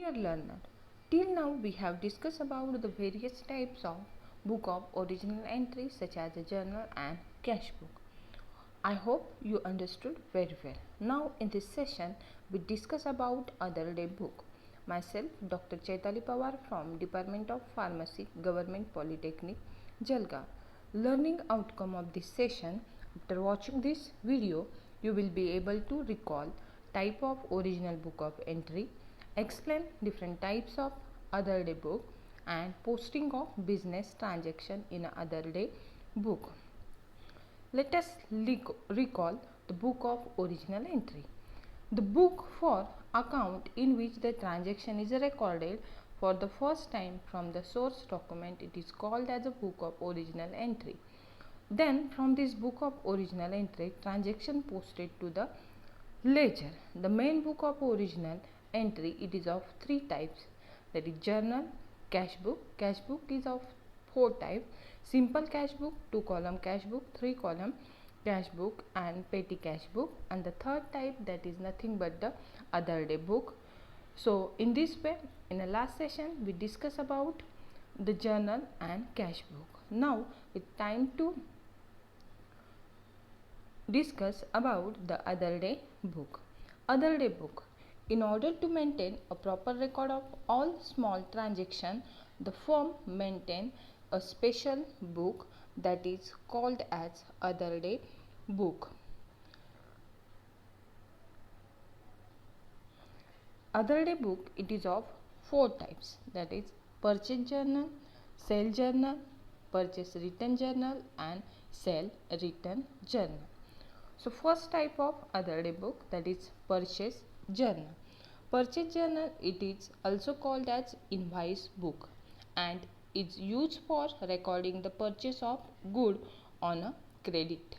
Dear learner, till now we have discussed about the various types of book of original entry such as a journal and cash book. I hope you understood very well. Now in this session we discuss about other day book. Myself Dr. Chaitali Pawar from Department of Pharmacy, Government Polytechnic, Jalgaon. Learning outcome of this session, after watching this video you will be able to recall type of original book of entry, explain different types of other day book and posting of business transaction in a other day book. Let us recall the book of original entry. The book for account in which the transaction is recorded for the first time from the source document, it is called as a book of original entry. Then from this book of original entry, transaction posted to the ledger. The main book of original entry, it is of three types, that is journal, cash book. Cash book is of four types: simple cash book, 2-column cash book, 3-column cash book and petty cash book, and the third type, that is nothing but the other day book. So in this way, in the last session we discuss about the journal and cash book. Now it's time to discuss about the other day book. Other day book. In order to maintain a proper record of all small transactions, the firm maintain a special book that is called as other day book. Other day book, it is of four types, that is purchase journal, sale journal, purchase return journal and sale return journal. So first type of other day book, that is purchase journal. Purchase journal, it is also called as invoice book and is used for recording the purchase of good on a credit.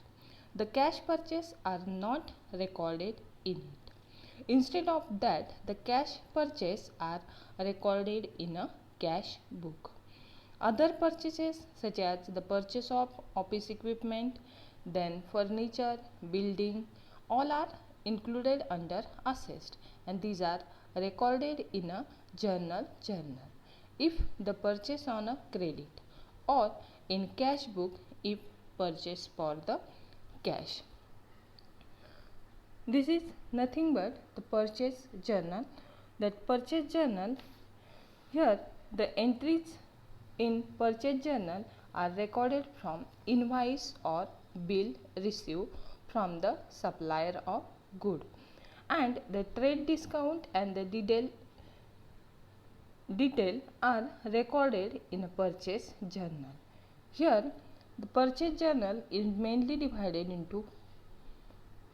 The cash purchase are not recorded in it. Instead of that, the cash purchase are recorded in a cash book. Other purchases such as the purchase of office equipment, then furniture, building, all are included under assessed and these are recorded in a journal. If the purchase on a credit, or in cash book if purchase for the cash. This is nothing but the purchase journal. That purchase journal, here the entries in purchase journal are recorded from invoice or bill received from the supplier of good, and the trade discount and the detail are recorded in a purchase journal. Here the purchase journal is mainly divided into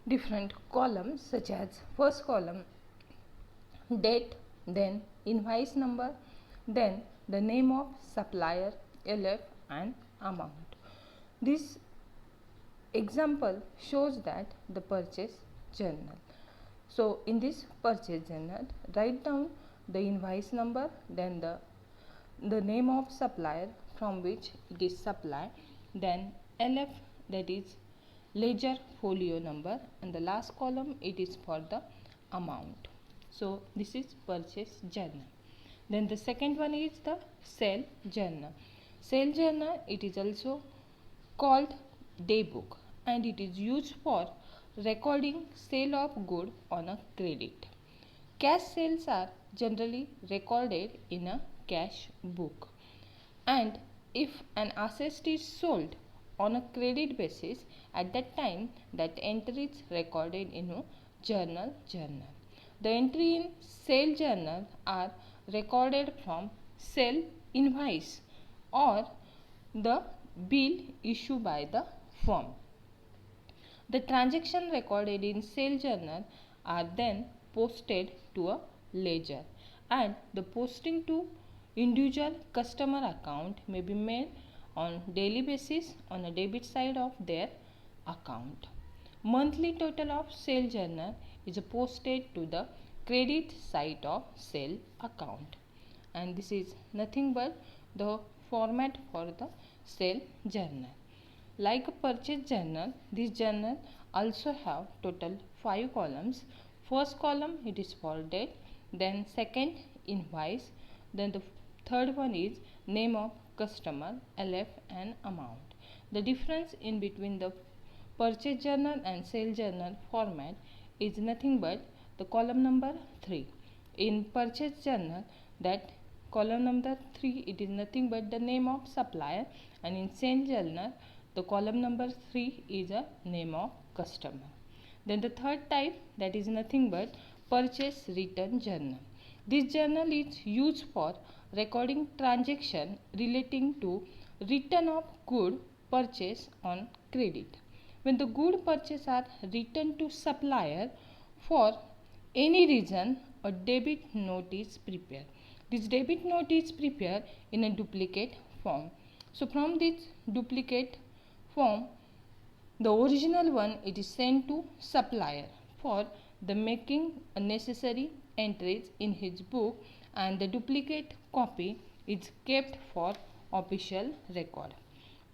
different columns such as first column date, then invoice number, then the name of supplier, LF and amount. This example shows that the purchase journal. So in this purchase journal, write down the invoice number, then the name of supplier from which it is supplied, then LF, that is ledger folio number, and the last column it is for the amount. So this is purchase journal. Then the second one is the sale journal. Sale journal, it is also called day book and it is used for recording sale of good on a credit. Cash sales are generally recorded in a cash book, and if an asset is sold on a credit basis, at that time that entry is recorded in a journal. The entry in sale journal are recorded from sale invoice or the bill issued by the firm. The transaction recorded in sale journal are then posted to a ledger, and the posting to individual customer account may be made on daily basis on a debit side of their account. Monthly total of sale journal is posted to the credit side of sale account, and this is nothing but the format for the sale journal. Like a purchase journal, this journal also have total 5 columns. First column it is for date, then second invoice. Then the third one is name of customer, LF, and amount. The difference in between the purchase journal and sale journal format is nothing but the column number 3. In purchase journal, that column number 3, it is nothing but the name of supplier, and in sale journal the column number 3 is a name of customer. Then the third type, that is nothing but purchase return journal. This journal is used for recording transaction relating to return of good purchase on credit. When the good purchase are returned to supplier for any reason, a debit note is prepared. This debit note is prepared in a duplicate form. So from this duplicate form, the original one, it is sent to supplier for the making a necessary entries in his book, and the duplicate copy is kept for official record.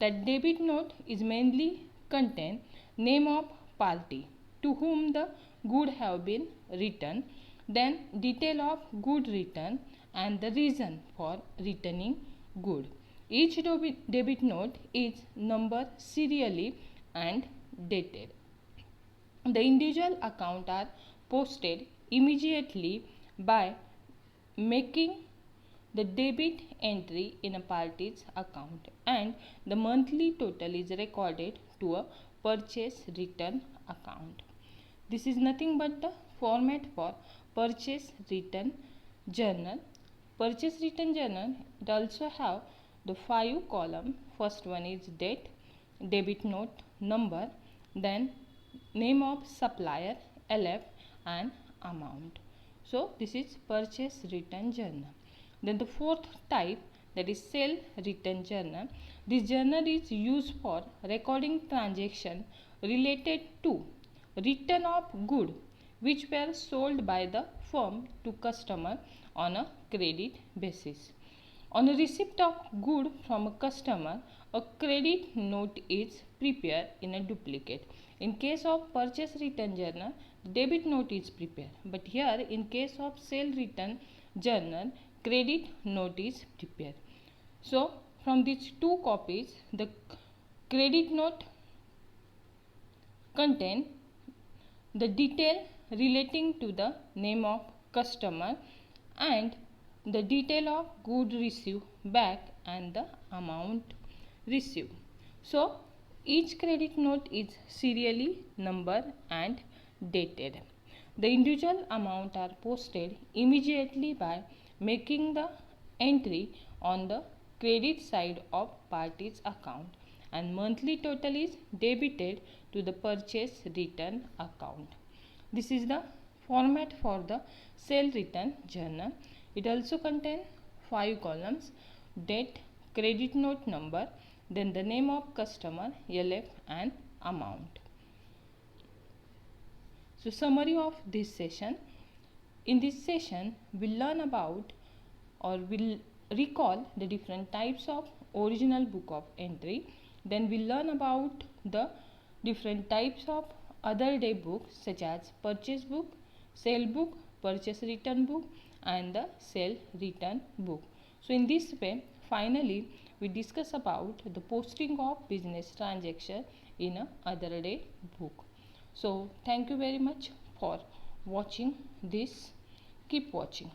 That debit note is mainly contain name of party to whom the good have been returned, then detail of good return and the reason for returning good. Each debit note is numbered serially and dated. The individual account are posted immediately by making the debit entry in a party's account, and the monthly total is recorded to a purchase return account. This is nothing but the format for purchase return journal. Purchase return journal, it also have the 5 column. First one is date, debit note number, then name of supplier, LF, and amount. So this is purchase return journal. Then the fourth type, that is sale return journal. This journal is used for recording transaction related to return of good which were sold by the firm to customer on a credit basis. On a receipt of good from a customer, a credit note is prepared in a duplicate. In case of purchase return journal, the debit note is prepared. But here, in case of sale return journal, credit note is prepared. So, from these two copies, the credit note contain the detail relating to the name of customer and the detail of good received back and the amount received. So, each credit note is serially numbered and dated. The individual amount are posted immediately by making the entry on the credit side of party's account, and monthly total is debited to the purchase return account. This is the format for the sale return journal. It also contains 5 columns: date, credit note number, then the name of customer, LF, and amount. So summary of this session. In this session, we'll learn about or we'll recall the different types of original book of entry. Then we'll learn about the different types of other day books such as purchase book, sale book, purchase return book, and the sale return book. So in this way, finally, we discuss about the posting of business transaction in a other day book. So thank you very much for watching this. Keep watching.